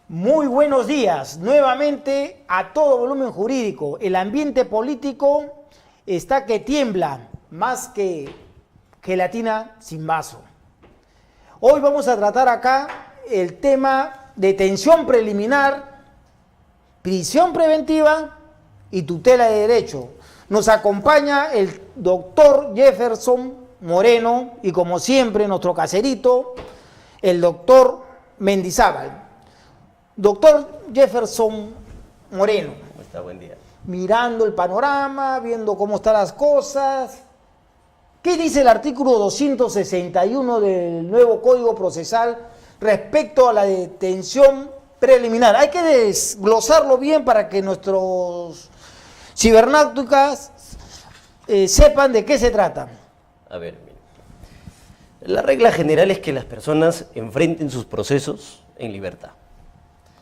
Muy buenos días, nuevamente a todo volumen jurídico. El ambiente político está que tiembla, más que gelatina sin vaso. Hoy vamos a tratar acá el tema detención preliminar, prisión preventiva y tutela de derecho. Nos acompaña el doctor Jefferson Moreno y, como siempre, nuestro caserito, el doctor Mendizábal. Doctor Jefferson Moreno. ¿Cómo está? Buen día. Mirando el panorama, viendo cómo están las cosas. ¿Qué dice el artículo 261 del nuevo Código Procesal respecto a la detención preliminar? Hay que desglosarlo bien para que nuestros cibernáuticas sepan de qué se trata. A ver, mire. La regla general es que las personas enfrenten sus procesos en libertad.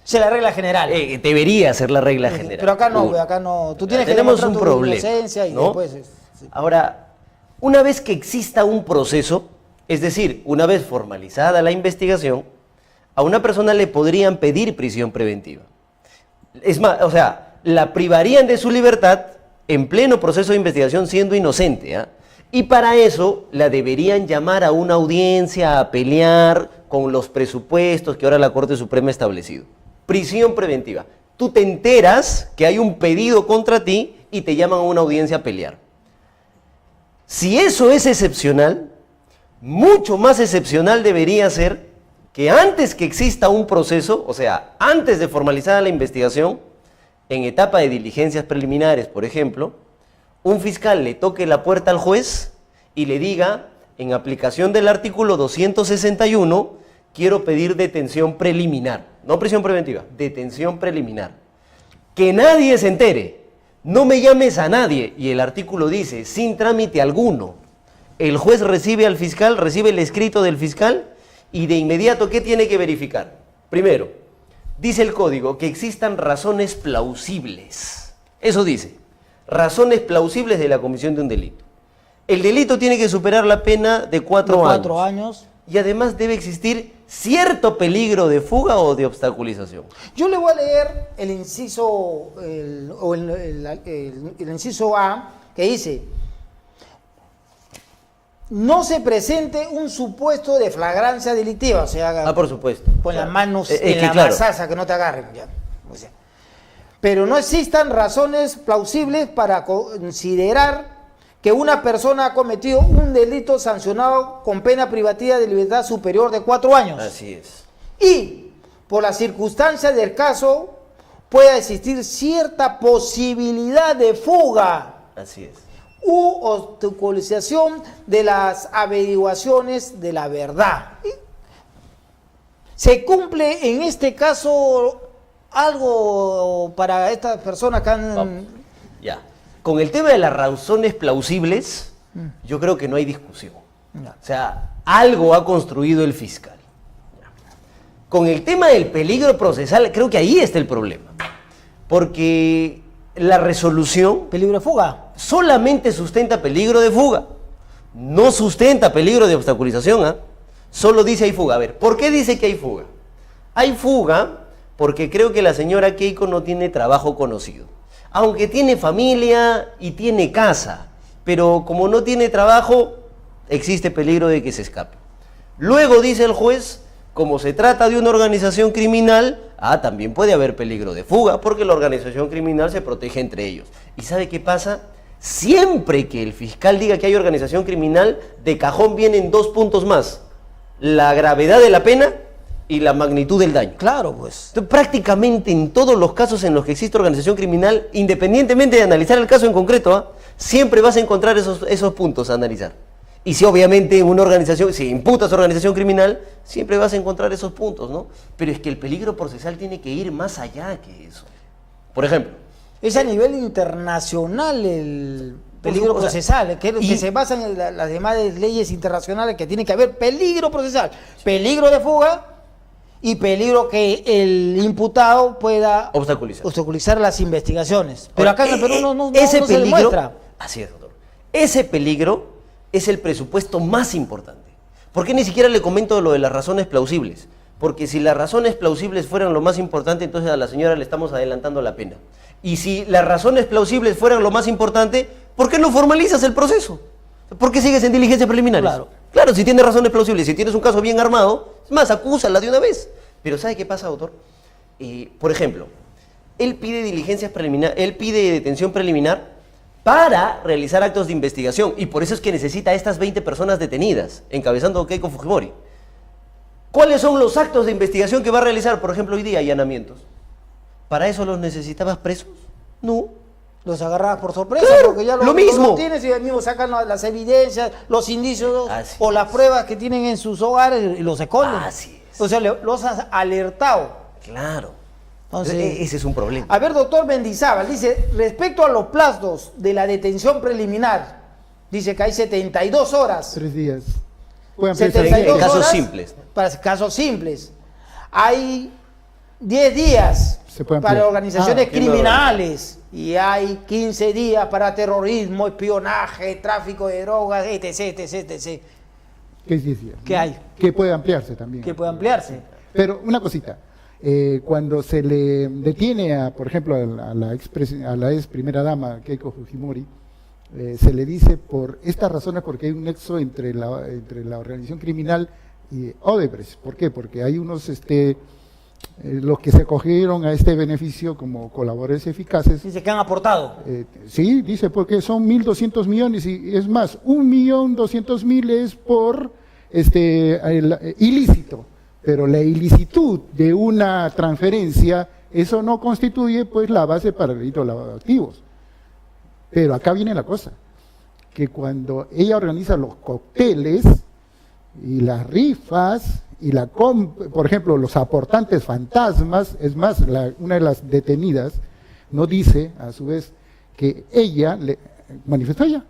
Esa es la regla general. Debería ser la regla general. Pero acá no, acá no. Tú tienes que tenemos demostrar un tu problema, inocencia y ¿no? después... Sí. Ahora, una vez que exista un proceso, es decir, una vez formalizada la investigación, a una persona le podrían pedir prisión preventiva. Es más, o sea, la privarían de su libertad en pleno proceso de investigación siendo inocente, ¿ah? Y para eso la deberían llamar a una audiencia a pelear con los presupuestos que ahora la Corte Suprema ha establecido. Prisión preventiva. Tú te enteras que hay un pedido contra ti y te llaman a una audiencia a pelear. Si eso es excepcional, mucho más excepcional debería ser que antes que exista un proceso, o sea, antes de formalizar la investigación, en etapa de diligencias preliminares, por ejemplo, un fiscal le toque la puerta al juez y le diga, en aplicación del artículo 261, quiero pedir detención preliminar. No prisión preventiva, detención preliminar. Que nadie se entere, no me llames a nadie. Y el artículo dice, sin trámite alguno. El juez recibe al fiscal, recibe el escrito del fiscal y de inmediato, ¿qué tiene que verificar? Primero, dice el código que existan razones plausibles. Eso dice, razones plausibles de la comisión de un delito. El delito tiene que superar la pena de 4 años. Y además debe existir cierto peligro de fuga o de obstaculización. Yo le voy a leer el inciso, el inciso A, que dice: no se presente un supuesto de flagrancia delictiva, o sea, por supuesto. pon las manos en que la claro, masaza, que no te agarren. Ya. O sea, pero no existan razones plausibles para considerar que una persona ha cometido un delito sancionado con pena privativa de libertad superior de 4 años. Así es. Y por las circunstancias del caso pueda existir cierta posibilidad de fuga. Así es. U obstaculización de las averiguaciones de la verdad. ¿Se cumple en este caso algo para estas personas que han... Vamos. Ya. Con el tema de las razones plausibles, yo creo que no hay discusión. O sea, algo ha construido el fiscal. Con el tema del peligro procesal, creo que ahí está el problema. Porque la resolución... ¿Peligro de fuga? Solamente sustenta peligro de fuga. No sustenta peligro de obstaculización, ¿ah? Solo dice hay fuga. A ver, ¿por qué dice que hay fuga? Hay fuga porque creo que la señora Keiko no tiene trabajo conocido. Aunque tiene familia y tiene casa, pero como no tiene trabajo, existe peligro de que se escape. Luego dice el juez, como se trata de una organización criminal, también puede haber peligro de fuga, porque la organización criminal se protege entre ellos. ¿Y sabe qué pasa? Siempre que el fiscal diga que hay organización criminal, de cajón vienen 2 puntos más: la gravedad de la pena y la magnitud del daño. Claro, pues. Entonces, prácticamente en todos los casos en los que existe organización criminal, independientemente de analizar el caso en concreto, siempre vas a encontrar esos puntos a analizar. Y si obviamente una organización, si imputas organización criminal, siempre vas a encontrar esos puntos, ¿no? Pero es que el peligro procesal tiene que ir más allá que eso. Por ejemplo, es a nivel internacional el peligro procesal, que se basa en las demás leyes internacionales, que tiene que haber peligro procesal, peligro de fuga y peligro que el imputado pueda obstaculizar las investigaciones. Pero acá en el Perú no se demuestra. Así es, doctor. Ese peligro es el presupuesto más importante. ¿Por qué ni siquiera le comento lo de las razones plausibles? Porque si las razones plausibles fueran lo más importante, entonces a la señora le estamos adelantando la pena. Y si las razones plausibles fueran lo más importante, ¿por qué no formalizas el proceso? ¿Por qué sigues en diligencias preliminares? Claro, si tienes razones plausibles, si tienes un caso bien armado, es más, acúsala de una vez. Pero ¿sabe qué pasa, doctor? Por ejemplo, él pide detención preliminar para realizar actos de investigación, y por eso es que necesita a estas 20 personas detenidas, encabezando a Keiko Fujimori. ¿Cuáles son los actos de investigación que va a realizar? Por ejemplo, hoy día, allanamientos. ¿Para eso los necesitabas presos? No. Los agarrabas por sorpresa, Claro, porque ya lo mismo. lo tienes y ahí mismo sacan las evidencias, los indicios Así o las pruebas que tienen en sus hogares y los esconden. Así es. O sea, los has alertado. Claro. Entonces, Ese es un problema. a ver, doctor Mendizábal, dice, respecto a los plazos de la detención preliminar, dice que hay 72 horas. 3 días. Pueden 72 en casos horas simples. Para casos simples. Hay 10 días Se puede para ampliar. organizaciones ¿quién lo criminales y hay 15 días para terrorismo, espionaje, tráfico de drogas, etc, etc, etc. ¿Qué es 10 días? ¿Qué hay? Que puede ampliarse también. Que puede ampliarse. Pero una cosita, cuando se le detiene, por ejemplo, a la ex primera dama, Keiko Fujimori, se le dice por estas razones porque hay un nexo entre la organización criminal y Odebrecht. ¿Por qué? Porque hay unos, los que se acogieron a este beneficio como colaboradores eficaces. Dice que han aportado. Sí, dice porque son 1.200 millones y es más, 1.200.000 es por ilícito. Pero la ilicitud de una transferencia, eso no constituye pues la base para el delito de lavado de activos. Pero acá viene la cosa, que cuando ella organiza los cócteles y las rifas, y por ejemplo, los aportantes fantasmas, es más, una de las detenidas no dice, a su vez, que ella le manifestó ella.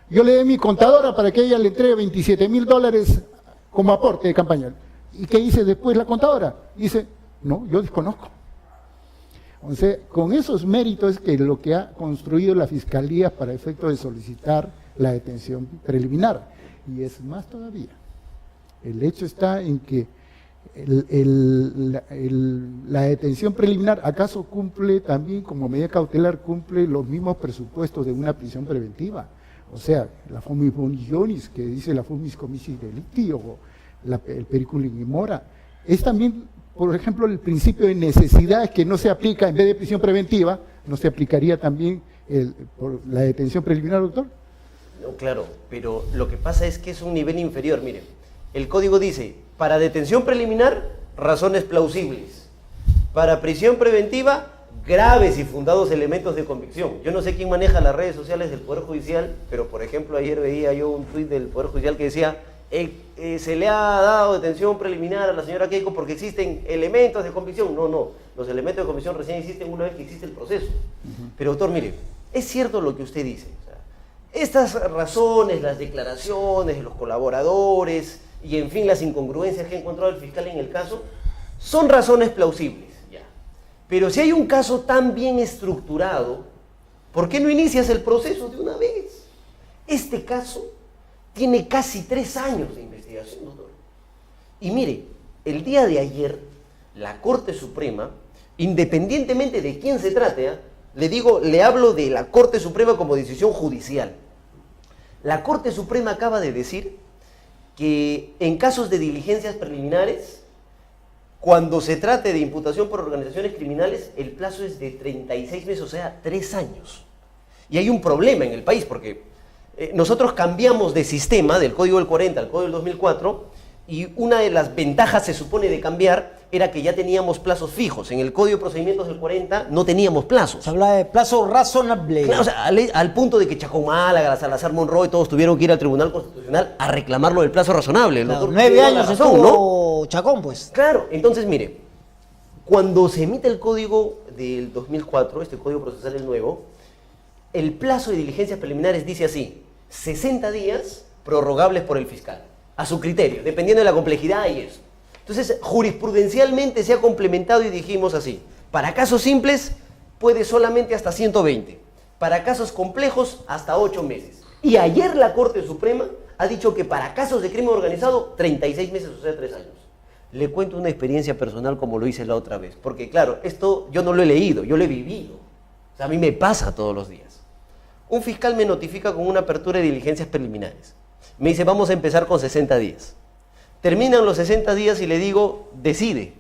Yo le doy mi contadora para que ella le entregue $27.000 como aporte de campaña. ¿Y qué dice después la contadora? Dice, no, yo desconozco. O sea, con esos méritos es que lo que ha construido la Fiscalía para efecto de solicitar la detención preliminar. Y es más todavía. El hecho está en que la detención preliminar acaso cumple también, como medida cautelar, cumple los mismos presupuestos de una prisión preventiva. O sea, la fumis bonitionis, que dice la fumis comissis delicti, o el periculum in mora, es también, por ejemplo, el principio de necesidad que no se aplica, en vez de prisión preventiva, no se aplicaría también por la detención preliminar, doctor. No, claro, pero lo que pasa es que es un nivel inferior. Miren, el código dice, para detención preliminar, razones plausibles. Para prisión preventiva, graves y fundados elementos de convicción. Yo no sé quién maneja las redes sociales del Poder Judicial, pero por ejemplo ayer veía yo un tuit del Poder Judicial que decía, se le ha dado detención preliminar a la señora Keiko porque existen elementos de convicción. No, los elementos de convicción recién existen una vez que existe el proceso. Pero doctor, mire, es cierto lo que usted dice. O sea, estas razones, las declaraciones de los colaboradores y en fin las incongruencias que ha encontrado el fiscal en el caso, son razones plausibles. Ya. Pero si hay un caso tan bien estructurado, ¿por qué no inicias el proceso de una vez? Este caso tiene casi 3 años de investigación, doctor. Y mire, el día de ayer, la Corte Suprema, independientemente de quién se trate, le hablo de la Corte Suprema como decisión judicial. La Corte Suprema acaba de decir que en casos de diligencias preliminares, cuando se trate de imputación por organizaciones criminales, el plazo es de 36 meses, o sea, 3 años. Y hay un problema en el país, porque nosotros cambiamos de sistema, del Código del 40 al Código del 2004, y una de las ventajas, se supone, de cambiar era que ya teníamos plazos fijos. En el Código de Procedimientos del 40 no teníamos plazos. Se habla de plazo razonable. Claro, o sea, al punto de que Chacón Málaga, Salazar Monroy, todos tuvieron que ir al Tribunal Constitucional a reclamarlo del plazo razonable. El Claro, doctor 9 tiene la años razón, estuvo Chacón, pues. Claro, entonces mire, cuando se emite el Código del 2004, este Código Procesal el nuevo, el plazo de diligencias preliminares dice así, 60 días prorrogables por el fiscal, a su criterio, dependiendo de la complejidad y eso. Entonces, jurisprudencialmente se ha complementado y dijimos así, para casos simples puede solamente hasta 120, para casos complejos hasta 8 meses. Y ayer la Corte Suprema ha dicho que para casos de crimen organizado, 36 meses, o sea, 3 años. Le cuento una experiencia personal como lo hice la otra vez. Porque claro, esto yo no lo he leído, yo lo he vivido. O sea, a mí me pasa todos los días. Un fiscal me notifica con una apertura de diligencias preliminares. Me dice, vamos a empezar con 60 días. Terminan los 60 días y le digo, decide.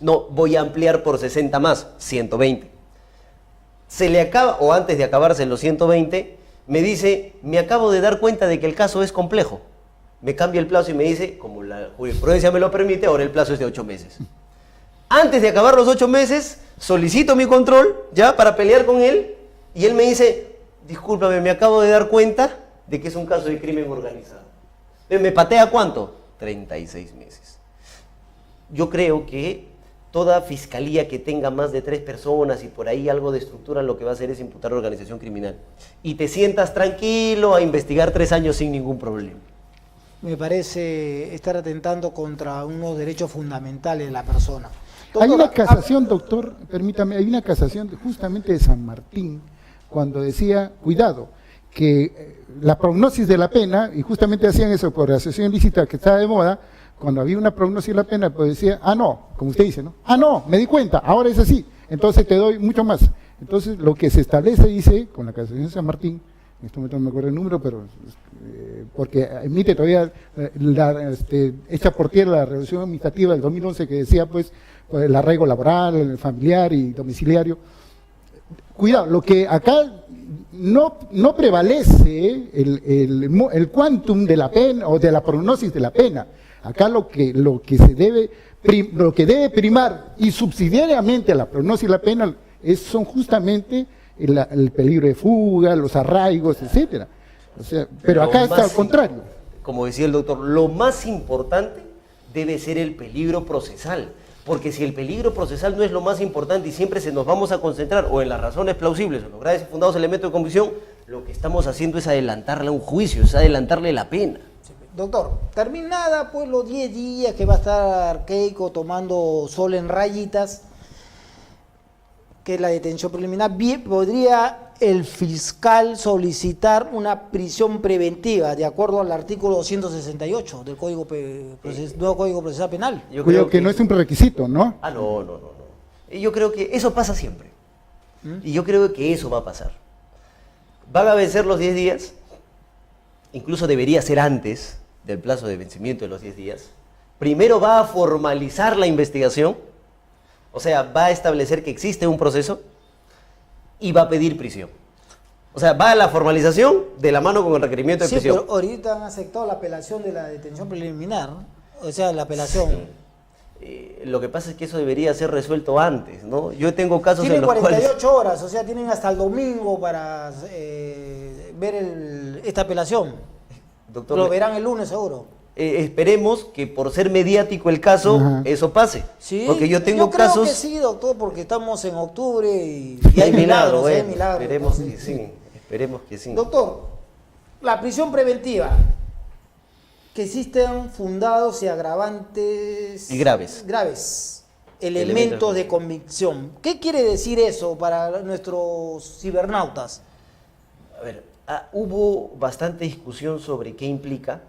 No, voy a ampliar por 60 más, 120. Se le acaba, o antes de acabarse los 120, me dice, me acabo de dar cuenta de que el caso es complejo. Me cambia el plazo y me dice, como la jurisprudencia me lo permite, ahora el plazo es de 8 meses. Antes de acabar los 8 meses, solicito mi control, ya, para pelear con él, y él me dice, discúlpame, me acabo de dar cuenta de que es un caso de crimen organizado. ¿Me patea cuánto? 36 meses. Yo creo que toda fiscalía que tenga más de 3 personas y por ahí algo de estructura, lo que va a hacer es imputar organización criminal. Y te sientas tranquilo a investigar 3 años sin ningún problema. Me parece estar atentando contra unos derechos fundamentales de la persona. Hay una Doctora, casación, doctor, permítame, hay una casación justamente de San Martín, cuando decía, cuidado, que la prognosis de la pena, y justamente hacían eso por asociación ilícita que estaba de moda, cuando había una prognosis de la pena, pues decía, ah, no, como usted dice, ¿no? Ah, no, me di cuenta, ahora es así, entonces te doy mucho más. Entonces, lo que se establece, dice, con la casación de San Martín, en este momento no me acuerdo el número, pero porque emite todavía hecha por tierra la resolución administrativa del 2011 que decía, pues, el arraigo laboral, familiar y domiciliario. Cuidado, lo que acá no prevalece el quantum de la pena o de la prognosis de la pena. Acá lo que debe primar y subsidiariamente a la prognosis de la pena son justamente el peligro de fuga, los arraigos, etcétera. O sea, pero acá está al contrario. Como decía el doctor, lo más importante debe ser el peligro procesal. Porque si el peligro procesal no es lo más importante y siempre nos vamos a concentrar o en las razones plausibles o en los graves y fundados elementos de convicción, lo que estamos haciendo es adelantarle a un juicio, es adelantarle la pena. doctor, terminada pues los 10 días que va a estar Keiko tomando sol en rayitas, que es la detención preliminar, bien, podría el fiscal solicitar una prisión preventiva de acuerdo al artículo 268 del nuevo Código Procesal Penal. Yo Cuidado que no es un prerequisito, ¿no? Ah, no. Y yo creo que eso pasa siempre. Y yo creo que eso va a pasar. Van a vencer los 10 días, incluso debería ser antes del plazo de vencimiento de los 10 días. Primero va a formalizar la investigación, o sea, va a establecer que existe un proceso y va a pedir prisión. O sea, va a la formalización de la mano con el requerimiento de prisión. Sí, pero ahorita han aceptado la apelación de la detención preliminar, o sea, la apelación. Lo que pasa es que eso debería ser resuelto antes, ¿no? Yo tengo casos Tienen en los 48 cuales... horas, o sea, tienen hasta el domingo para ver esta apelación. Doctor, Lo verán el lunes seguro. Esperemos que por ser mediático el caso, eso pase. Sí, porque yo tengo creo casos... que sí, doctor, porque estamos en octubre y hay milagros, hay milagros. Esperemos Entonces, que sí, esperemos que sí. Doctor, la prisión preventiva, que existen fundados y agravantes... Y graves. Graves. Elementos de convicción. ¿Qué quiere decir eso para nuestros cibernautas? A ver, hubo bastante discusión sobre qué implica.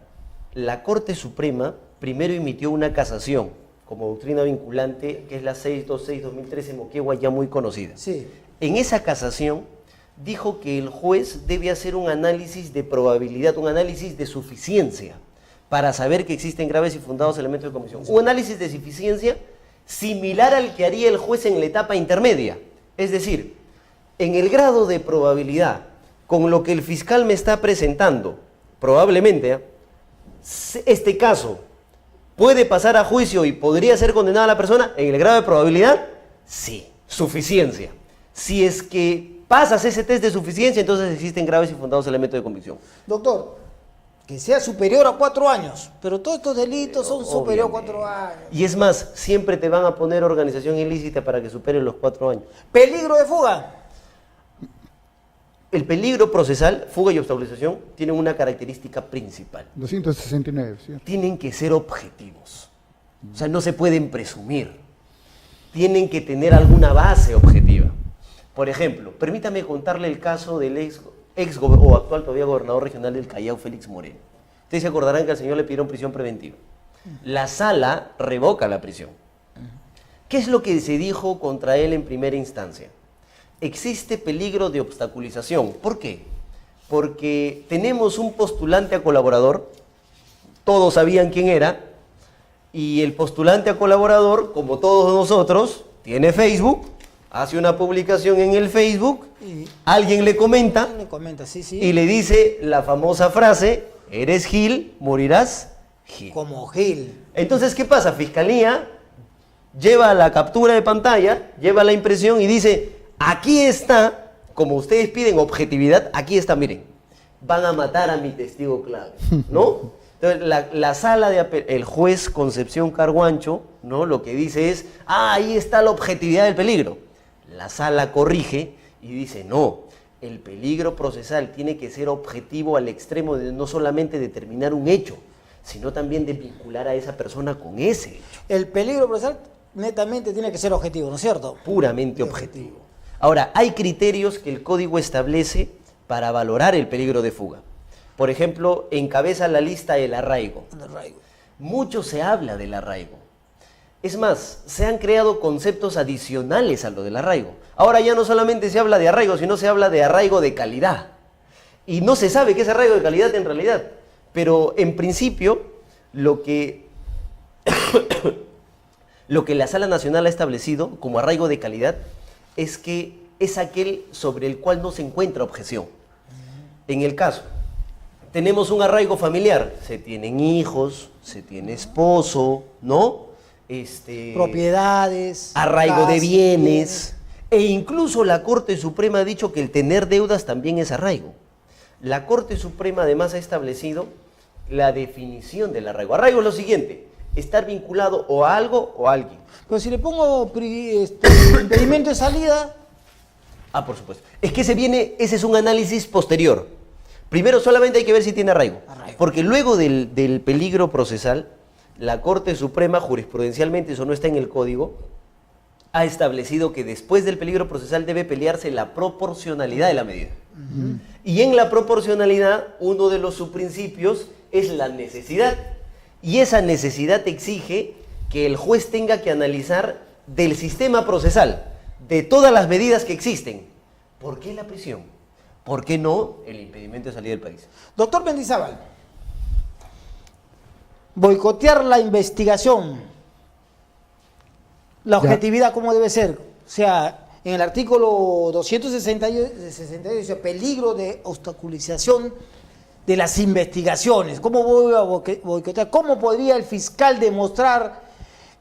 La Corte Suprema primero emitió una casación como doctrina vinculante, que es la 626-2013 Moquegua, ya muy conocida. Sí. En esa casación dijo que el juez debe hacer un análisis de probabilidad, un análisis de suficiencia, para saber que existen graves y fundados elementos de convicción. Un análisis de suficiencia similar al que haría el juez en la etapa intermedia. Es decir, en el grado de probabilidad, con lo que el fiscal me está presentando, probablemente, este caso puede pasar a juicio y podría ser condenada la persona, en el grado de probabilidad, sí, suficiencia. Si es que pasas ese test de suficiencia, entonces existen graves y fundados elementos de convicción. Doctor, que sea superior a 4 años, pero todos estos delitos son superior a 4 años. Y es más, siempre te van a poner organización ilícita para que supere los 4 años. Peligro de fuga. El peligro procesal, fuga y obstaculización, tienen una característica principal. 269, ¿sí? Tienen que ser objetivos. O sea, no se pueden presumir. Tienen que tener alguna base objetiva. Por ejemplo, permítame contarle el caso del o actual todavía gobernador regional del Callao, Félix Moreno. Ustedes se acordarán que al señor le pidieron prisión preventiva. La sala revoca la prisión. ¿Qué es lo que se dijo contra él en primera instancia? Existe peligro de obstaculización. ¿Por qué? Porque tenemos un postulante a colaborador, todos sabían quién era, y el postulante a colaborador, como todos nosotros, tiene Facebook, hace una publicación en el Facebook, alguien le comenta, Sí, sí. y le dice la famosa frase, eres Gil, morirás Gil. Como Gil. Entonces, ¿qué pasa? Fiscalía lleva la captura de pantalla, lleva la impresión y dice, aquí está, como ustedes piden objetividad, aquí está, miren, van a matar a mi testigo clave, ¿no? Entonces, la sala de el juez Concepción Carguancho, ¿no? Lo que dice es, ahí está la objetividad del peligro. La sala corrige y dice, no, el peligro procesal tiene que ser objetivo al extremo de no solamente determinar un hecho, sino también de vincular a esa persona con ese hecho. El peligro procesal netamente tiene que ser objetivo, ¿no es cierto? Puramente objetivo. Ahora, hay criterios que el código establece para valorar el peligro de fuga. Por ejemplo, encabeza la lista el arraigo. Mucho se habla del arraigo. Es más, se han creado conceptos adicionales a lo del arraigo. Ahora ya no solamente se habla de arraigo, sino se habla de arraigo de calidad. Y no se sabe qué es arraigo de calidad en realidad. Pero en principio, lo que la Sala Nacional ha establecido como arraigo de calidad es que es aquel sobre el cual no se encuentra objeción. En el caso, tenemos un arraigo familiar, se tienen hijos, se tiene esposo, ¿no? Propiedades. Arraigo de casas, bienes. E incluso la Corte Suprema ha dicho que el tener deudas también es arraigo. La Corte Suprema además ha establecido la definición del arraigo. Arraigo es lo siguiente, estar vinculado o a algo o a alguien. Pero si le pongo impedimento de salida... Ah, por supuesto. Es que ese es un análisis posterior. Primero solamente hay que ver si tiene arraigo. Porque luego del peligro procesal, la Corte Suprema, jurisprudencialmente, eso no está en el código, ha establecido que después del peligro procesal debe pelearse la proporcionalidad de la medida. Y en la proporcionalidad, uno de los subprincipios es la necesidad. Y esa necesidad exige que el juez tenga que analizar del sistema procesal, de todas las medidas que existen. ¿Por qué la prisión? ¿Por qué no el impedimento de salir del país? Doctor Mendizábal, boicotear la investigación, la objetividad, ¿cómo debe ser? O sea, en el artículo 268 dice peligro de obstaculización de las investigaciones. ¿Cómo voy a boicotear? ¿Cómo podría el fiscal demostrar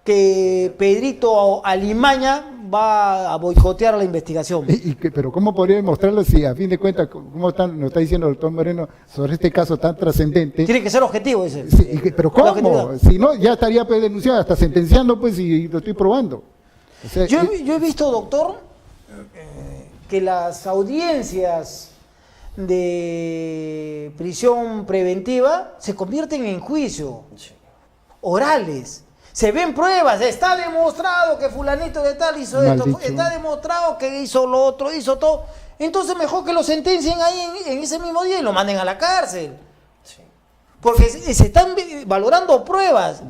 que Pedrito Alimaña va a boicotear la investigación? Pero ¿cómo podría demostrarlo si a fin de cuentas, como nos está diciendo el doctor Moreno, sobre este caso tan trascendente? Tiene que ser objetivo ese. Sí, pero ¿cómo? Si no, ya estaría denunciado, hasta sentenciando, pues, y lo estoy probando. O sea, yo he visto, doctor, que las audiencias de prisión preventiva se convierten en juicio, orales. Se ven pruebas, está demostrado que fulanito de tal hizo esto, está demostrado que hizo lo otro, hizo todo. Entonces mejor que lo sentencien ahí en ese mismo día y lo manden a la cárcel. Sí. Porque se están valorando pruebas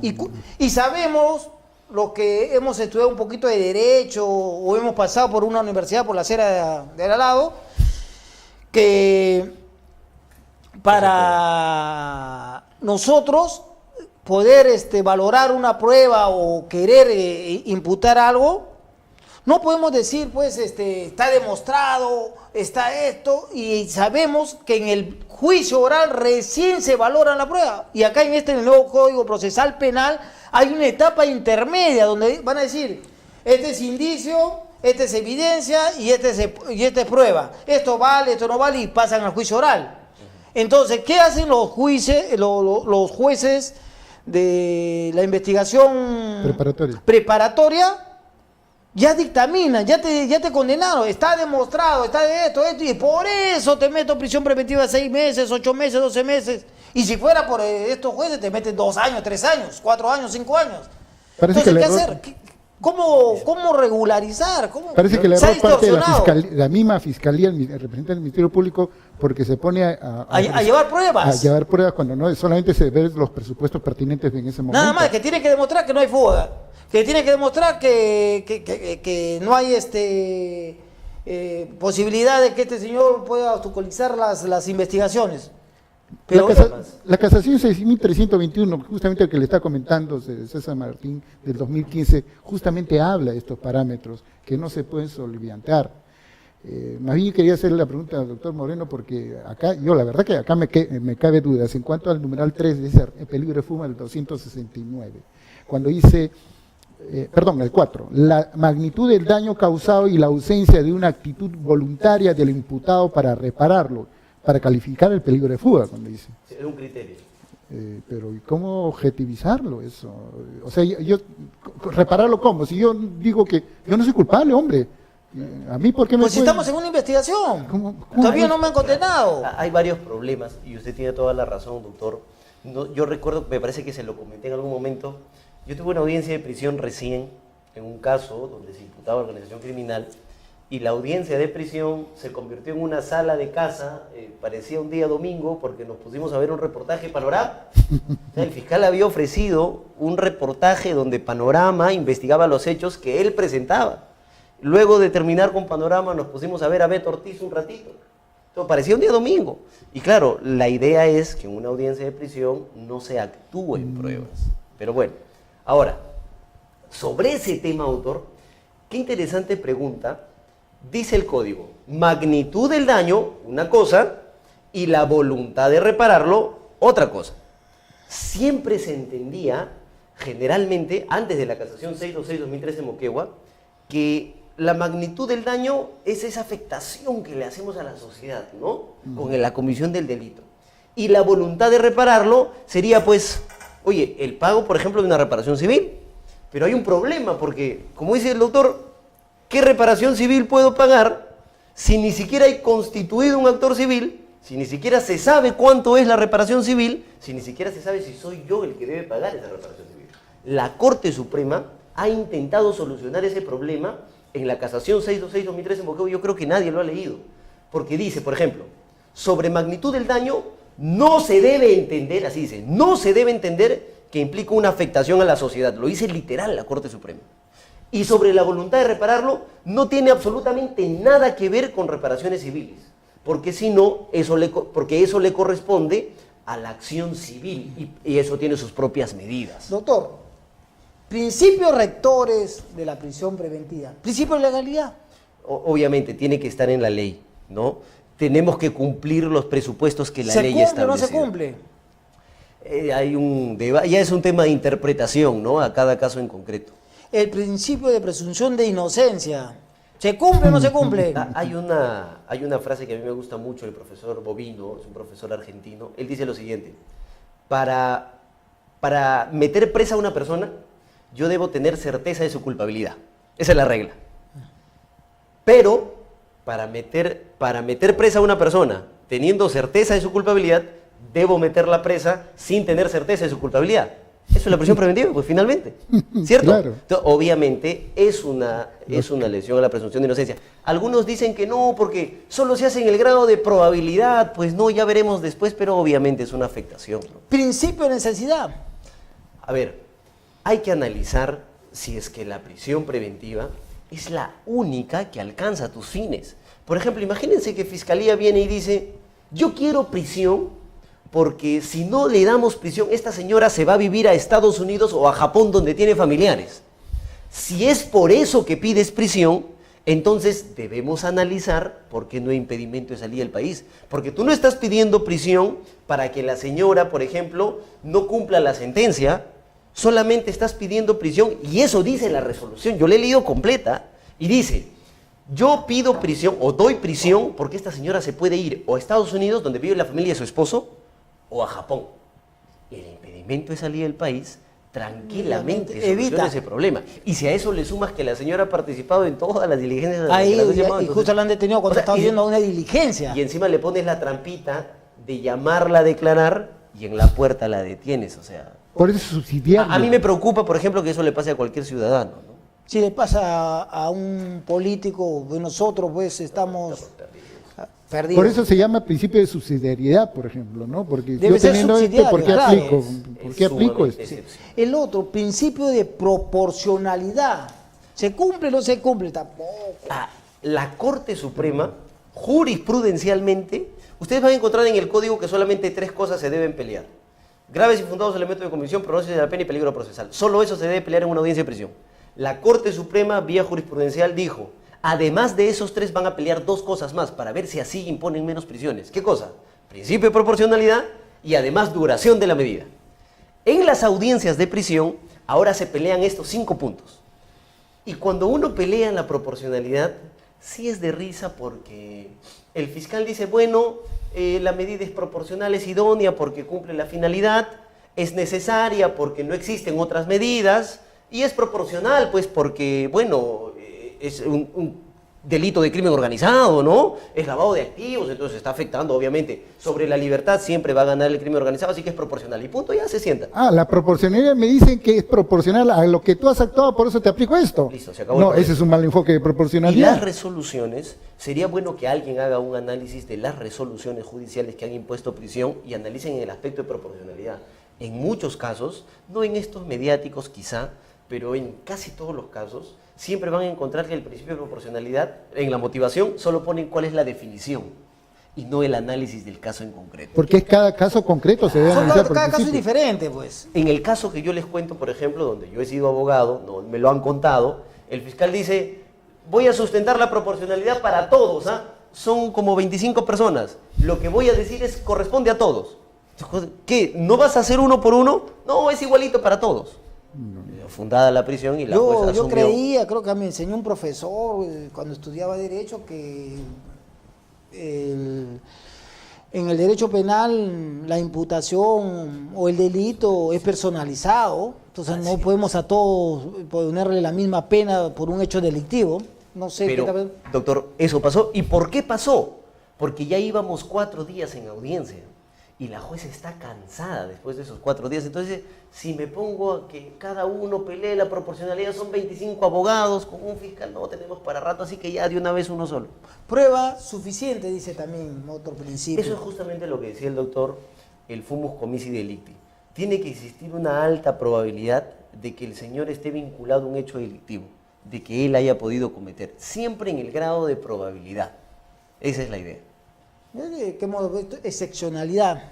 y sabemos, los que hemos estudiado un poquito de derecho o hemos pasado por una universidad por la acera de al lado, que para nosotros poder valorar una prueba o querer imputar algo, no podemos decir, pues, está demostrado, está esto, y sabemos que en el juicio oral recién se valora la prueba. Y acá en el nuevo Código Procesal Penal hay una etapa intermedia donde van a decir, este es indicio, este es evidencia y este es prueba. Esto vale, esto no vale, y pasan al juicio oral. Entonces, ¿qué hacen los jueces de la investigación preparatoria? Ya dictaminan, ya te condenaron, está demostrado, está de esto, y por eso te meto prisión preventiva 6 meses, 8 meses, 12 meses. Y si fuera por estos jueces, te meten 2 años, 3 años, 4 años, 5 años. Parece entonces, ¿qué hacer? ¿Cómo regularizar? Parece que le se ha erró parte de distorsionado la misma fiscalía, el representante del Ministerio Público, porque se pone a llevar pruebas. a llevar pruebas cuando no solamente se ven los presupuestos pertinentes en ese momento. Nada más, que tiene que demostrar que no hay fuga, que tiene que demostrar que no hay posibilidad de que este señor pueda obstaculizar las investigaciones. Pero La casación 6.321, justamente el que le está comentando César Martín del 2015, justamente habla de estos parámetros que no se pueden soliviantar. Más bien quería hacerle la pregunta al doctor Moreno, porque acá, la verdad que acá me cabe dudas en cuanto al numeral 3 de ese peligro de fuga del 269, cuando dice, el 4, la magnitud del daño causado y la ausencia de una actitud voluntaria del imputado para repararlo, para calificar el peligro de fuga, cuando dice. Es un criterio. Pero ¿y cómo objetivizarlo eso? O sea, ¿repararlo cómo? Si yo digo que yo no soy culpable, hombre, ¿a mí por qué me pues si estamos en una investigación, ¿Cómo todavía no me han condenado. Hay varios problemas, y usted tiene toda la razón, doctor. Yo recuerdo, me parece que se lo comenté en algún momento, yo tuve una audiencia de prisión recién, en un caso donde se imputaba organización criminal, y la audiencia de prisión se convirtió en una sala de casa, parecía un día domingo, porque nos pusimos a ver un reportaje Panorama. O sea, el fiscal había ofrecido un reportaje donde Panorama investigaba los hechos que él presentaba. Luego de terminar con Panorama nos pusimos a ver a Beto Ortiz un ratito. Entonces, parecía un día domingo. Y claro, la idea es que en una audiencia de prisión no se actúe en pruebas. Pero bueno, ahora, sobre ese tema, autor, qué interesante pregunta. Dice el código, magnitud del daño, una cosa, y la voluntad de repararlo, otra cosa. Siempre se entendía, generalmente, antes de la casación 626-2013 de Moquegua, que la magnitud del daño es esa afectación que le hacemos a la sociedad, ¿no? Con la comisión del delito. Y la voluntad de repararlo sería, pues, oye, el pago, por ejemplo, de una reparación civil. Pero hay un problema, porque, como dice el doctor, ¿qué reparación civil puedo pagar si ni siquiera hay constituido un actor civil, si ni siquiera se sabe cuánto es la reparación civil, si ni siquiera se sabe si soy yo el que debe pagar esa reparación civil? La Corte Suprema ha intentado solucionar ese problema en la casación 626-2013 en Moquegua. Yo creo que nadie lo ha leído, porque dice, por ejemplo, sobre magnitud del daño no se debe entender, así dice, no se debe entender que implica una afectación a la sociedad. Lo dice literal la Corte Suprema. Y sobre la voluntad de repararlo, no tiene absolutamente nada que ver con reparaciones civiles, porque si no, porque eso le corresponde a la acción civil y eso tiene sus propias medidas. Doctor, principios rectores de la prisión preventiva, principio de legalidad. Obviamente tiene que estar en la ley, ¿no? Tenemos que cumplir los presupuestos que la ley establece. ¿Se cumple o no se cumple? Hay un debate, ya es un tema de interpretación, ¿no? A cada caso en concreto. El principio de presunción de inocencia, ¿se cumple o no se cumple? Hay una frase que a mí me gusta mucho del profesor Bovino, es un profesor argentino. Él dice lo siguiente: para meter presa a una persona, yo debo tener certeza de su culpabilidad. Esa es la regla. Pero para meter presa a una persona teniendo certeza de su culpabilidad, debo meterla presa sin tener certeza de su culpabilidad. Eso es la prisión preventiva, pues finalmente, ¿cierto? Claro. Entonces, obviamente es una lesión a la presunción de inocencia. Algunos dicen que no, porque solo se hace en el grado de probabilidad, pues no, ya veremos después, pero obviamente es una afectación, ¿no? Principio de necesidad. A ver, hay que analizar si es que la prisión preventiva es la única que alcanza tus fines. Por ejemplo, imagínense que Fiscalía viene y dice, yo quiero prisión porque si no le damos prisión, esta señora se va a vivir a Estados Unidos o a Japón donde tiene familiares. Si es por eso que pides prisión, entonces debemos analizar por qué no hay impedimento de salir del país. Porque tú no estás pidiendo prisión para que la señora, por ejemplo, no cumpla la sentencia, solamente estás pidiendo prisión, y eso dice la resolución, yo la he leído completa, y dice, yo pido prisión o doy prisión porque esta señora se puede ir o a Estados Unidos, donde vive la familia de su esposo, o a Japón. El impedimento de salir del país tranquilamente soluciona ese problema. Y si a eso le sumas que la señora ha participado en todas las diligencias de ahí, la y justo la han detenido cuando estaba haciendo una diligencia. Y encima le pones la trampita de llamarla a declarar y en la puerta la detienes, o sea. Por eso subsidiarlo. A mí me preocupa, por ejemplo, que eso le pase a cualquier ciudadano, ¿no? Si le pasa a un político, pues nosotros pues estamos perdidos. Por eso se llama principio de subsidiariedad, por ejemplo, ¿no? Porque Debe yo ser teniendo subsidiario, ¿por qué claro. aplico? ¿Por qué aplico esto? El otro, principio de proporcionalidad. ¿Se cumple o no se cumple? Tampoco. La Corte Suprema, jurisprudencialmente, ustedes van a encontrar en el código que solamente 3 cosas se deben pelear: graves y fundados elementos de convicción, pronóstico de la pena y peligro procesal. Solo eso se debe pelear en una audiencia de prisión. La Corte Suprema, vía jurisprudencial, dijo, además de esos 3 van a pelear 2 cosas más para ver si así imponen menos prisiones. ¿Qué cosa? Principio de proporcionalidad y además duración de la medida. En las audiencias de prisión, ahora se pelean estos 5 puntos. Y cuando uno pelea en la proporcionalidad, sí es de risa porque el fiscal dice, bueno, la medida es proporcional, es idónea porque cumple la finalidad, es necesaria porque no existen otras medidas, y es proporcional, pues, porque, bueno, es un delito de crimen organizado, ¿no? Es lavado de activos, entonces está afectando, obviamente. Sobre la libertad siempre va a ganar el crimen organizado, así que es proporcional. Y punto, ya se sienta. La proporcionalidad me dicen que es proporcional a lo que tú has actuado, por eso te aplico esto. Listo, se acabó. No, ese es un mal enfoque de Y proporcionalidad. las resoluciones, sería bueno que alguien haga un análisis de las resoluciones judiciales que han impuesto prisión y analicen en el aspecto de proporcionalidad. En muchos casos, no en estos mediáticos quizá, pero en casi todos los casos, siempre van a encontrar que el principio de proporcionalidad, en la motivación, solo ponen cuál es la definición y no el análisis del caso en concreto. Porque cada caso concreto se debe analizar por Cada caso es principio. diferente, pues. En el caso que yo les cuento, por ejemplo, donde yo he sido abogado, no, me lo han contado, el fiscal dice, voy a sustentar la proporcionalidad para todos, son como 25 personas, lo que voy a decir corresponde a todos. ¿Qué? ¿No vas a hacer uno por uno? No, es igualito para todos. Fundada la prisión y la jueza Yo asumió. creía, creo que me enseñó un profesor cuando estudiaba Derecho que en el derecho penal la imputación o el delito es personalizado, entonces no podemos a todos ponerle la misma pena por un hecho delictivo. No sé Pero, qué tal. doctor, eso pasó. ¿Y por qué pasó? Porque ya íbamos 4 días en audiencia y la jueza está cansada después de esos 4 días. Entonces, si me pongo a que cada uno pelee la proporcionalidad, son 25 abogados con un fiscal, no tenemos para rato, así que ya de una vez uno solo. Prueba suficiente, dice también otro principio. Eso es justamente lo que decía el doctor, el fumus comici delicti. Tiene que existir una alta probabilidad de que el señor esté vinculado a un hecho delictivo, de que él haya podido cometer, siempre en el grado de probabilidad. Esa es la idea. ¿De qué modo? Excepcionalidad.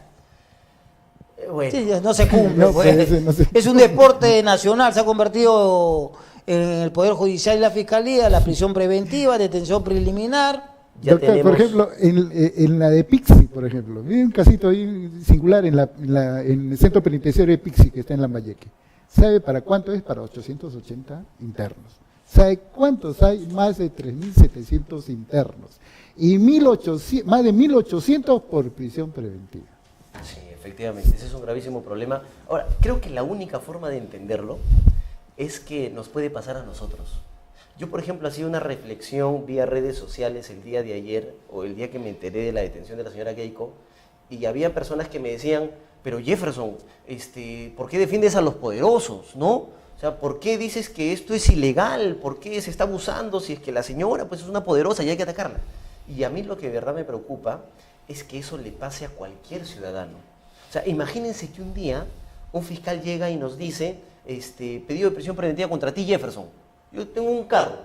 Bueno, Sí, no se cumple. No, pues. pues, no sé. Es un deporte nacional, se ha convertido en el Poder Judicial y la Fiscalía, la prisión preventiva, detención preliminar. ya Doctor, tenemos... por ejemplo, en la de Pixi, por ejemplo, hay un casito ahí singular en el centro penitenciario de Pixi, que está en Lambayeque. ¿Sabe para cuánto es? Para 880 internos. ¿Sabe cuántos hay? Más de 3.700 internos. Y más de 1.800 por prisión preventiva. Sí, efectivamente, ese es un gravísimo problema. Ahora, creo que la única forma de entenderlo es que nos puede pasar a nosotros. Yo, por ejemplo, hacía una reflexión vía redes sociales el día de ayer, o el día que me enteré de la detención de la señora Keiko, y había personas que me decían, pero Jefferson, ¿por qué defiendes a los poderosos, no? O sea, ¿por qué dices que esto es ilegal? ¿Por qué se está abusando si es que la señora pues, es una poderosa y hay que atacarla? Y a mí lo que de verdad me preocupa es que eso le pase a cualquier ciudadano. O sea, imagínense que un día un fiscal llega y nos dice, pedido de prisión preventiva contra ti, Jefferson. Yo tengo un carro,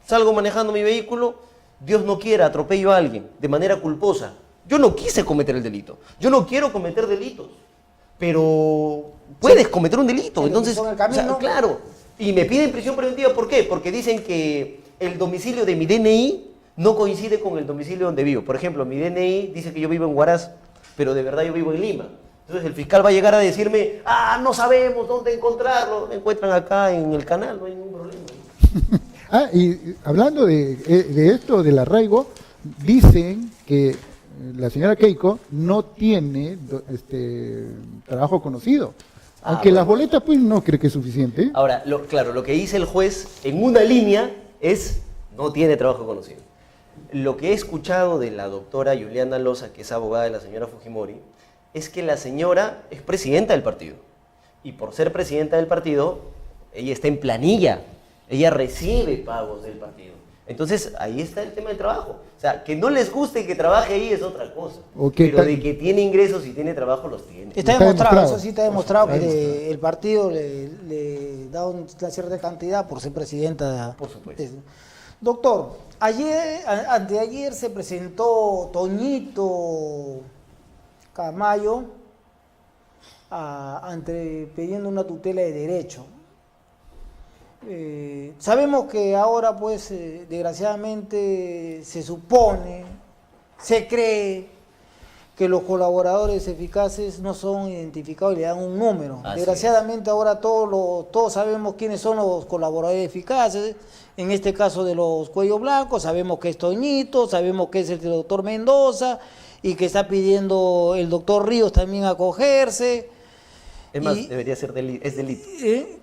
salgo manejando mi vehículo, Dios no quiera, atropello a alguien de manera culposa. Yo no quise cometer el delito, yo no quiero cometer delitos, pero puedes cometer un delito. Entonces, en el camino. o sea, claro, y me piden prisión preventiva, ¿por qué? Porque dicen que el domicilio de mi DNI no coincide con el domicilio donde vivo. Por ejemplo, mi DNI dice que yo vivo en Huaraz, pero de verdad yo vivo en Lima. Entonces el fiscal va a llegar a decirme, no sabemos dónde encontrarlo, me encuentran acá en el canal, no hay ningún problema. Y hablando de esto, del arraigo, dicen que la señora Keiko no tiene trabajo conocido. Aunque bueno. las boletas, pues, no cree que es suficiente. Ahora, claro, lo que dice el juez en una línea es, no tiene trabajo conocido. Lo que he escuchado de la doctora Juliana Loza, que es abogada de la señora Fujimori, es que la señora es presidenta del partido. Y por ser presidenta del partido, ella está en planilla. ella recibe pagos del partido. Entonces, ahí está el tema del trabajo. O sea, que no les guste que trabaje ahí es otra cosa. Pero de que tiene ingresos y tiene trabajo, los tiene. Está demostrado, eso sí está demostrado, que el partido le da una cierta cantidad por ser presidenta. Por supuesto. Doctor, anteayer se presentó Toñito Camayo pidiendo una tutela de derecho. Sabemos que ahora, pues, desgraciadamente, se supone, se cree que los colaboradores eficaces no son identificados y le dan un número. Así Desgraciadamente ahora todos sabemos quiénes son los colaboradores eficaces, en este caso de los cuellos blancos, sabemos que es Toñito, sabemos que es el doctor Mendoza y que está pidiendo el doctor Ríos también acogerse. Es más, debería ser es delito.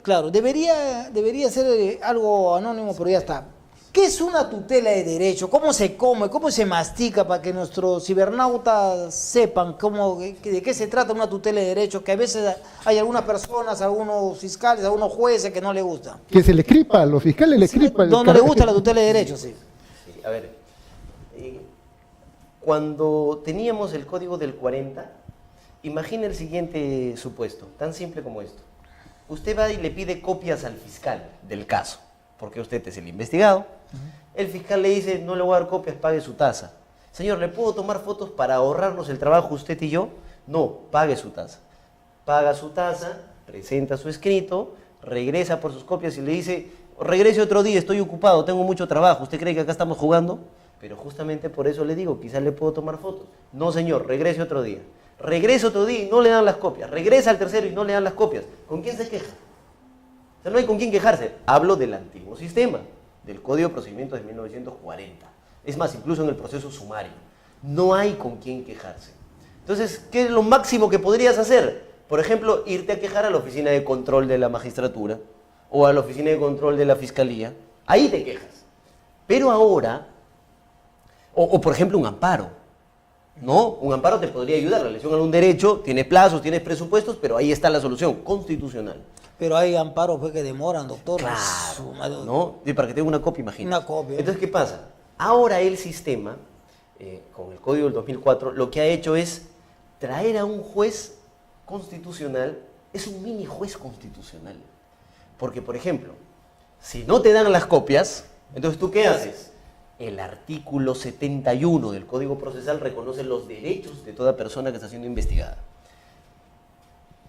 Claro, debería ser algo anónimo, pero ya está. ¿Qué es una tutela de derecho? ¿Cómo se come? ¿Cómo se mastica para que nuestros cibernautas sepan de qué se trata una tutela de derecho? Que a veces hay algunas personas, algunos fiscales, algunos jueces que no les gusta. Que se le escripa, a los fiscales le escripa. No les gusta la tutela de derecho, sí. Sí, a ver, cuando teníamos el código del 40, imagina el siguiente supuesto, tan simple como esto. Usted va y le pide copias al fiscal del caso, porque usted es el investigado. El fiscal le dice, no le voy a dar copias, pague su tasa. Señor, ¿le puedo tomar fotos para ahorrarnos el trabajo usted y yo? No, pague su tasa. Paga su tasa, presenta su escrito, regresa por sus copias y le dice, regrese otro día, estoy ocupado, tengo mucho trabajo. ¿Usted cree que acá estamos jugando? Pero justamente por eso le digo, quizás le puedo tomar fotos. No, señor, regrese otro día. Regresa otro día y no le dan las copias. Regresa al tercero y no le dan las copias. ¿Con quién se queja? O sea, no hay con quién quejarse. Hablo del antiguo sistema, del Código de Procedimientos de 1940. Es más, incluso en el proceso sumario. No hay con quién quejarse. Entonces, ¿qué es lo máximo que podrías hacer? Por ejemplo, irte a quejar a la oficina de control de la magistratura o a la oficina de control de la fiscalía. Ahí te quejas. Pero ahora, o por ejemplo un amparo. ¿No? Un amparo te podría ayudar. La lesión a un derecho, tiene plazos, tienes presupuestos, pero ahí está la solución constitucional. Pero hay amparos pues, que demoran, doctor. Claro, ¿no? Y para que tenga una copia, imagínate. Una copia. Entonces, ¿qué pasa? Ahora el sistema, con el Código del 2004, lo que ha hecho es traer a un juez constitucional, es un mini juez constitucional. Porque, por ejemplo, si no te dan las copias, entonces ¿tú qué haces? El artículo 71 del Código Procesal reconoce los derechos de toda persona que está siendo investigada.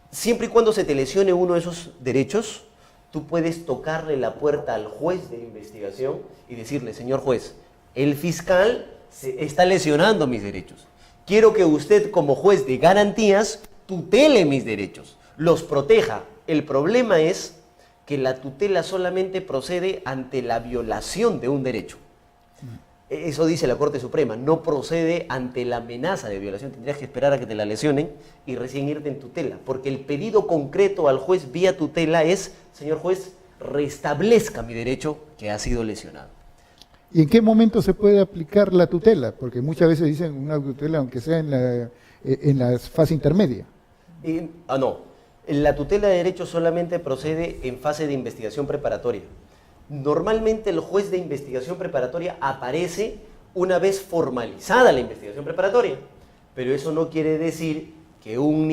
Siempre y cuando se te lesione uno de esos derechos, tú puedes tocarle la puerta al juez de investigación y decirle, señor juez, el fiscal se está lesionando mis derechos. Quiero que usted, como juez de garantías, tutele mis derechos, los proteja. El problema es que la tutela solamente procede ante la violación de un derecho. Eso dice la Corte Suprema, no procede ante la amenaza de violación. Tendrías que esperar a que te la lesionen y recién irte en tutela, porque el pedido concreto al juez vía tutela es, señor juez, restablezca mi derecho que ha sido lesionado. ¿Y en qué momento se puede aplicar la tutela? Porque muchas veces dicen una tutela, aunque sea en la fase intermedia. No, la tutela de derecho solamente procede en fase de investigación preparatoria. Normalmente el juez de investigación preparatoria aparece una vez formalizada la investigación preparatoria, pero eso no quiere decir que un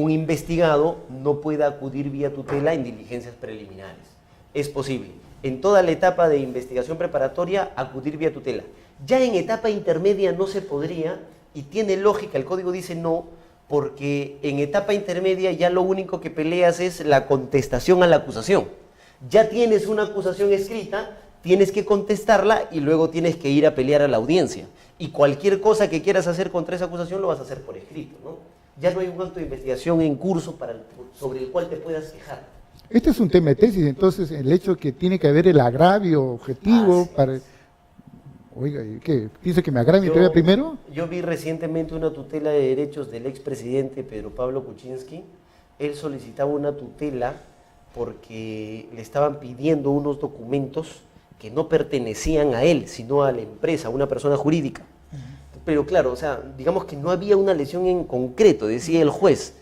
investigado no pueda acudir vía tutela en diligencias preliminares. Es posible, en toda la etapa de investigación preparatoria, acudir vía tutela. Ya en etapa intermedia no se podría, y tiene lógica, el código dice no, porque en etapa intermedia ya lo único que peleas es la contestación a la acusación. Ya tienes una acusación escrita, tienes que contestarla y luego tienes que ir a pelear a la audiencia. Y cualquier cosa que quieras hacer contra esa acusación lo vas a hacer por escrito, ¿no? Ya no hay un acto de investigación en curso sobre el cual te puedas quejar. Este es un tema de tesis, entonces el hecho que tiene que haber el agravio objetivo para... Oiga, ¿qué? ¿Piensa que me agravie todavía primero? Yo vi recientemente una tutela de derechos del expresidente Pedro Pablo Kuczynski. Él solicitaba una tutela porque le estaban pidiendo unos documentos que no pertenecían a él, sino a la empresa, a una persona jurídica. Pero claro, o sea, digamos que no había una lesión en concreto, decía el juez.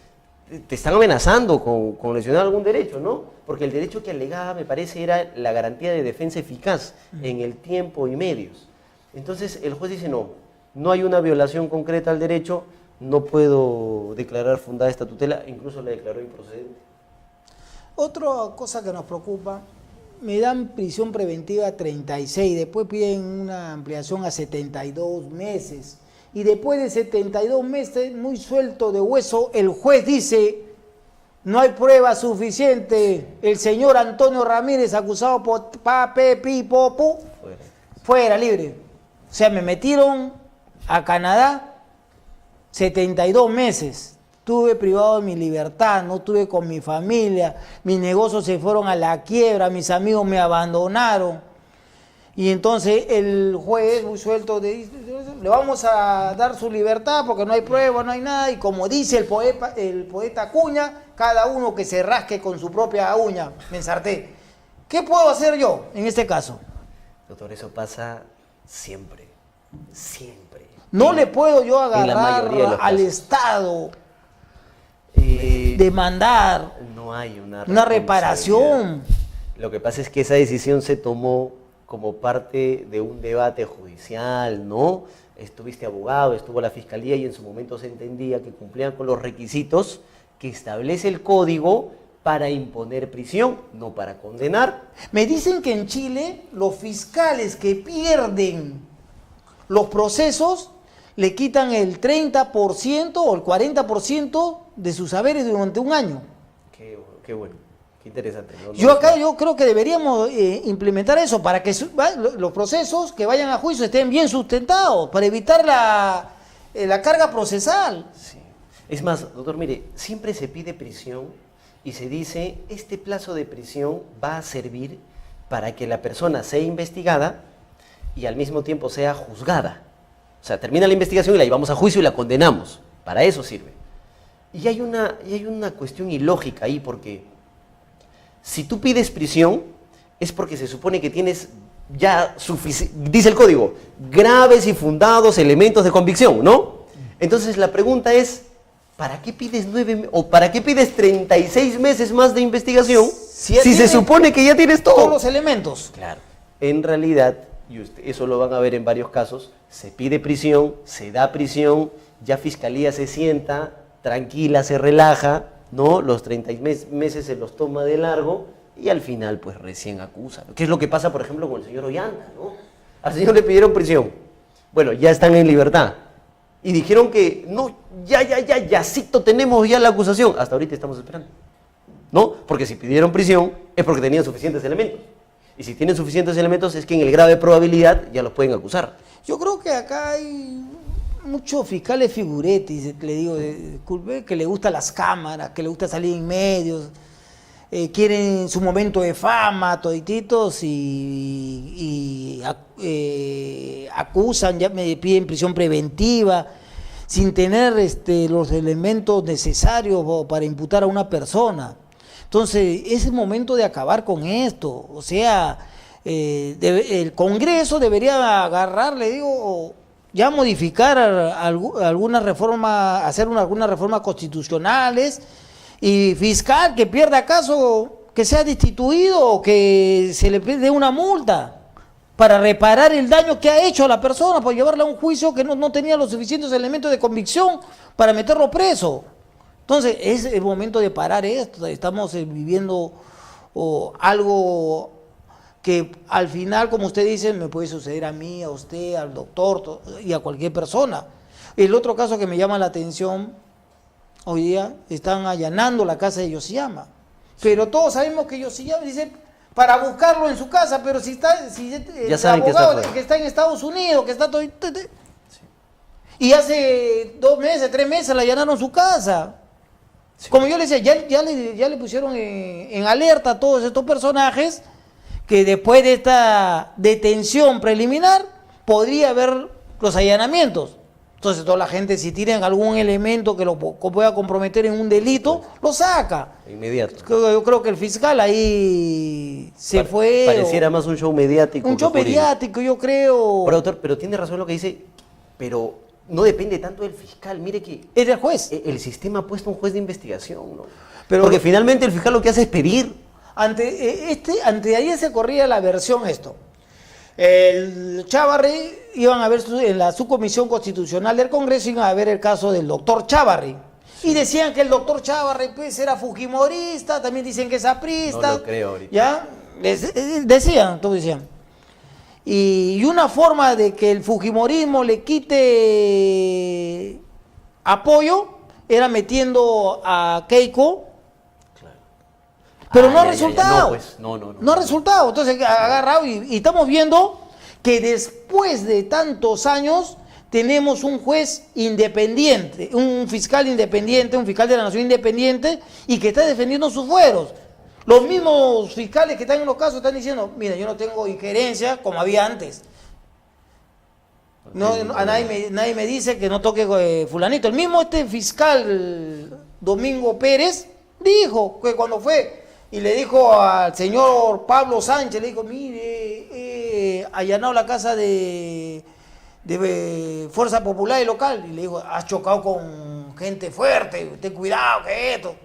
te están amenazando con lesionar algún derecho, ¿no? Porque el derecho que alegaba, me parece, era la garantía de defensa eficaz en el tiempo y medios. Entonces el juez dice, no hay una violación concreta al derecho, no puedo declarar fundada esta tutela, incluso la declaró improcedente. Otra cosa que nos preocupa, me dan prisión preventiva a 36, después piden una ampliación a 72 meses. Y después de 72 meses, muy suelto de hueso, el juez dice, no hay prueba suficiente, el señor Antonio Ramírez, acusado por fuera, libre. O sea, me metieron a Canadá 72 meses. Estuve privado de mi libertad, no estuve con mi familia, mis negocios se fueron a la quiebra, mis amigos me abandonaron. Y entonces el juez, muy suelto, le vamos a dar su libertad porque no hay prueba, no hay nada. Y como dice el poeta Acuña, cada uno que se rasque con su propia uña, me ensarté. ¿Qué puedo hacer yo en este caso? Doctor, eso pasa siempre, siempre. No le puedo yo en la mayoría de agarrar los al casos. Estado, demandar No hay una reparación. Lo que pasa es que esa decisión se tomó como parte de un debate judicial, ¿no? Estuviste abogado, estuvo la fiscalía y en su momento se entendía que cumplían con los requisitos que establece el código para imponer prisión, no para condenar. Me dicen que en Chile los fiscales que pierden los procesos le quitan el 30% o el 40% de sus saberes durante un año. Qué bueno, qué interesante. Yo creo que deberíamos implementar eso para que los procesos que vayan a juicio estén bien sustentados, para evitar la carga procesal. Sí. Es más, doctor, mire, siempre se pide prisión y se dice, este plazo de prisión va a servir para que la persona sea investigada y al mismo tiempo sea juzgada. O sea, termina la investigación y la llevamos a juicio y la condenamos. Para eso sirve. Y hay una cuestión ilógica ahí, porque si tú pides prisión, es porque se supone que tienes ya dice el código, graves y fundados elementos de convicción, ¿no? Entonces la pregunta es, ¿para qué pides 36 meses más de investigación si se supone que ya tienes todo? Todos los elementos. Claro. En realidad, y eso lo van a ver en varios casos, se pide prisión, se da prisión, ya fiscalía se sienta, tranquila, se relaja, ¿no? Los 36 meses se los toma de largo y al final pues recién acusa. ¿Qué es lo que pasa, por ejemplo, con el señor Ollanta, ¿no? Al señor le pidieron prisión. Bueno, ya están en libertad. Y dijeron que, no, yacito, tenemos ya la acusación. Hasta ahorita estamos esperando, ¿no? Porque si pidieron prisión es porque tenían suficientes elementos. Y si tienen suficientes elementos es que en el grado de probabilidad ya los pueden acusar. Yo creo que acá hay muchos fiscales figuretes, le digo, que le gustan las cámaras, que le gusta salir en medios, quieren su momento de fama, todititos, y acusan, ya me piden prisión preventiva, sin tener los elementos necesarios para imputar a una persona. Entonces, es el momento de acabar con esto. O sea, el Congreso debería agarrar, le digo, ya modificar algunas reformas, hacer algunas reformas constitucionales, y fiscal que pierda caso, que sea destituido o que se le dé una multa para reparar el daño que ha hecho a la persona, por llevarla a un juicio que no tenía los suficientes elementos de convicción para meterlo preso. Entonces, es el momento de parar esto. Estamos viviendo algo que al final, como usted dice, me puede suceder a mí, a usted, al doctor y a cualquier persona. El otro caso que me llama la atención, hoy día están allanando la casa de Yoshiyama. Pero todos sabemos que Yoshiyama dice para buscarlo en su casa, pero si está, ya saben que está, que está en Estados Unidos, que está todo... Sí. Y hace 2 meses, 3 meses le allanaron su casa. Sí. Como yo le decía, ya le pusieron en alerta a todos estos personajes que después de esta detención preliminar podría haber los allanamientos. Entonces toda la gente, si tienen algún elemento que lo pueda comprometer en un delito, lo saca. Inmediato. Yo creo que el fiscal ahí se fue. Pareciera más un show mediático. Un show mediático, yo creo. Pero, doctor, pero tiene razón lo que dice, pero no depende tanto del fiscal. Mire que Es del juez. el sistema ha puesto un juez de investigación, ¿no? Pero- Porque finalmente el fiscal lo que hace es pedir. Ante ayer se corría la versión esto. El Chávarri iban a ver en la subcomisión constitucional del Congreso, iban a ver el caso del doctor Chávarri. Y decían que el doctor Chávarri pues era fujimorista, también dicen que es aprista. No lo creo ahorita. ¿Ya? Decían, todos decían. Y una forma de que el fujimorismo le quite apoyo era metiendo a Keiko. Pero no ha resultado. No, pues, no. No ha resultado. Entonces ha agarrado y estamos viendo que después de tantos años tenemos un juez independiente, un fiscal independiente, un fiscal de la nación independiente y que está defendiendo sus fueros. Los mismos fiscales que están en los casos están diciendo, mira, yo no tengo injerencia como había antes. Nadie me dice que no toque fulanito. El mismo fiscal Domingo Pérez dijo que cuando fue y le dijo al señor Pablo Sánchez, le dijo, mire, he allanado la casa de Fuerza Popular y Local. Y le dijo, has chocado con gente fuerte, ten cuidado, que esto.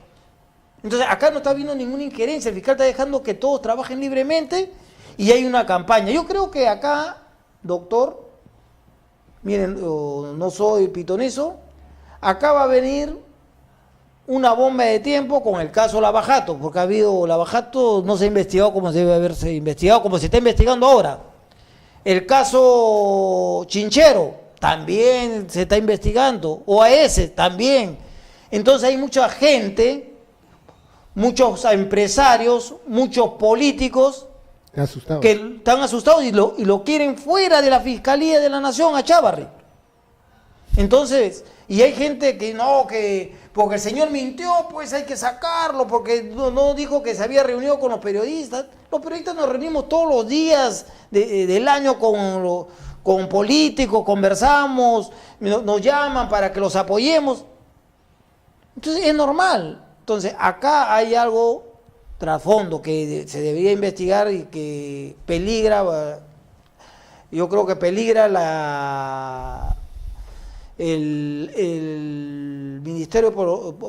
Entonces, acá no está habiendo ninguna injerencia. El fiscal está dejando que todos trabajen libremente y hay una campaña. Yo creo que acá, doctor, miren, no soy pitonizo, acá va a venir una bomba de tiempo con el caso Lavajato, porque Lavajato no se ha investigado como se debe haberse investigado, como se está investigando ahora. El caso Chinchero también se está investigando, OAS también. Entonces hay mucha gente, muchos empresarios, muchos políticos Asustado. que están asustados y lo quieren fuera de la Fiscalía de la Nación a Chávarri. Entonces, y hay gente que no, que porque el señor mintió, pues hay que sacarlo, porque no dijo que se había reunido con los periodistas. Los periodistas nos reunimos todos los días del año con políticos, conversamos, nos llaman para que los apoyemos. Entonces es normal. Entonces acá hay algo trasfondo que se debería investigar y que peligra, yo creo que peligra el Ministerio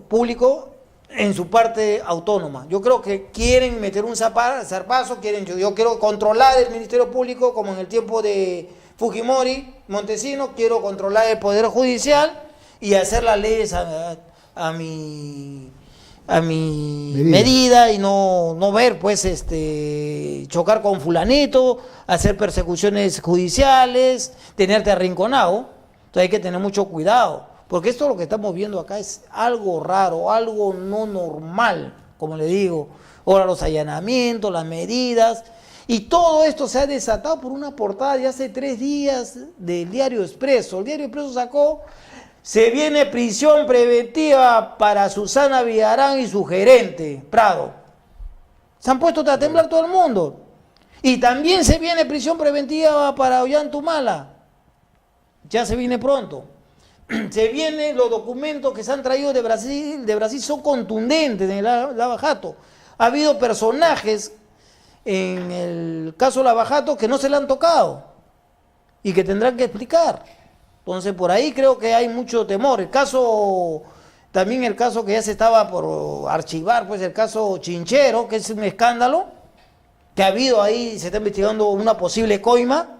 Público en su parte autónoma. Yo creo que quieren meter un zarpazo, yo quiero controlar el Ministerio Público como en el tiempo de Fujimori, Montesinos, quiero controlar el Poder Judicial y hacer las leyes a mi medida y no ver pues chocar con fulanito, hacer persecuciones judiciales, tenerte arrinconado. Entonces hay que tener mucho cuidado, porque esto lo que estamos viendo acá es algo raro, algo no normal, como le digo. Ahora los allanamientos, las medidas, y todo esto se ha desatado por una portada de hace 3 días del Diario Expreso. El Diario Expreso sacó, se viene prisión preventiva para Susana Villarán y su gerente, Prado. Se han puesto a temblar todo el mundo. Y también se viene prisión preventiva para Ollantumala. Ya se viene pronto. Se vienen los documentos que se han traído de Brasil son contundentes en el Lavajato. Ha habido personajes en el caso Lavajato que no se le han tocado y que tendrán que explicar. Entonces por ahí creo que hay mucho temor. También el caso que ya se estaba por archivar, pues el caso Chinchero, que es un escándalo, que ha habido ahí, se está investigando una posible coima.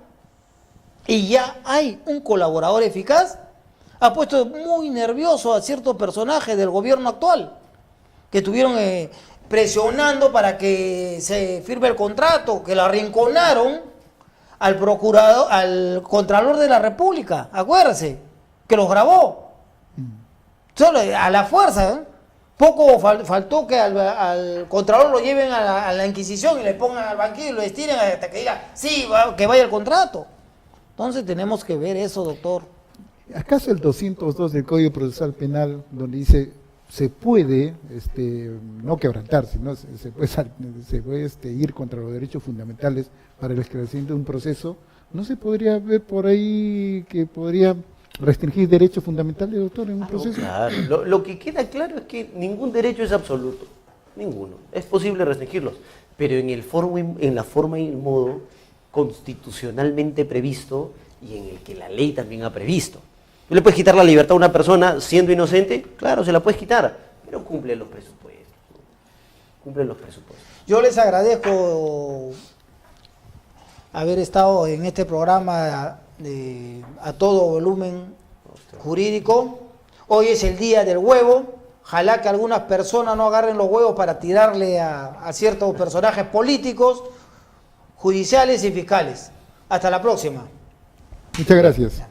Y ya hay un colaborador eficaz, ha puesto muy nervioso a ciertos personajes del gobierno actual, que estuvieron presionando para que se firme el contrato, que lo arrinconaron al procurador, al Contralor de la República, acuérdense, que los grabó. Solo a la fuerza, ¿eh? Poco faltó que al Contralor lo lleven a la Inquisición y le pongan al banquillo y lo estiren hasta que diga, sí, que vaya el contrato. Entonces tenemos que ver eso, doctor. ¿Acaso el 202 del Código Procesal Penal, donde dice se puede no quebrantarse, ¿no? se puede ir contra los derechos fundamentales para el esclarecimiento de un proceso, ¿no se podría ver por ahí que podría restringir derechos fundamentales, doctor, en un proceso? Claro. Lo que queda claro es que ningún derecho es absoluto, ninguno. Es posible restringirlos, pero en la forma y el modo constitucionalmente previsto y en el que la ley también ha previsto. ¿Tú le puedes quitar la libertad a una persona siendo inocente? Claro, se la puedes quitar, pero cumple los presupuestos. Cumple los presupuestos. Yo les agradezco haber estado en este programa a todo volumen jurídico. Hoy es el día del huevo. Ojalá que algunas personas no agarren los huevos para tirarle a ciertos personajes políticos, judiciales y fiscales. Hasta la próxima. Muchas gracias.